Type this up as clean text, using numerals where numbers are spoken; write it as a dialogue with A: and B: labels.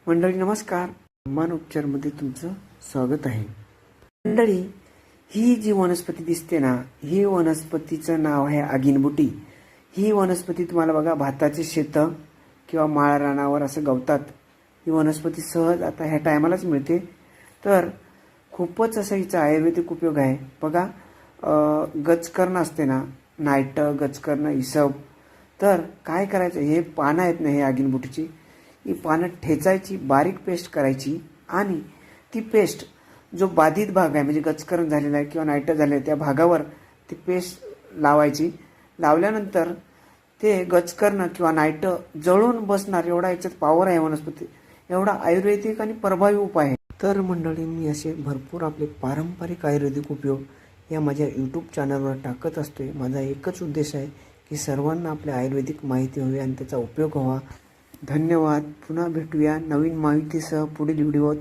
A: मंडळी नमस्कार. मान उपचारमध्ये तुमचं स्वागत आहे. मंडळी, ही जी वनस्पती दिसते ना, ही वनस्पतीचं नाव आहे आगिनबुटी. ही वनस्पती तुम्हाला बघा भाताचे शेतं किंवा माळ रानावर असं गवतात. ही वनस्पती सहज आता ह्या टायमालाच मिळते. तर खूपच असं हिचा आयुर्वेदिक उपयोग आहे. बघा, गजकर्ण असते ना, नायट गजकर्ण इसब, तर काय करायचं, हे पानं आहेत ना, हे आगिनबुटीची, ही पानं ठेचायची, बारीक पेस्ट करायची आणि ती पेस्ट जो बाधित भाग आहे म्हणजे गजकरण झालेला आहे किंवा नायटं झालेलं आहे त्या भागावर ती पेस्ट लावायची. लावल्यानंतर ते गजकर्ण किंवा नायटं जळून बसणार एवढा याच्यात पॉवर आहे वनस्पती, एवढा आयुर्वेदिक आणि प्रभावी उपाय आहे. तर मंडळी, मी असे भरपूर आपले पारंपरिक आयुर्वेदिक उपयोग या माझ्या यूट्यूब चॅनलवर टाकत असतोय. माझा एकच उद्देश आहे की सर्वांना आपल्या आयुर्वेदिक माहिती हवी आणि त्याचा उपयोग व्हावा. धन्यवाद. पुन्हा भेटूया नवीन माहितीसह पुढील व्हिडिओत.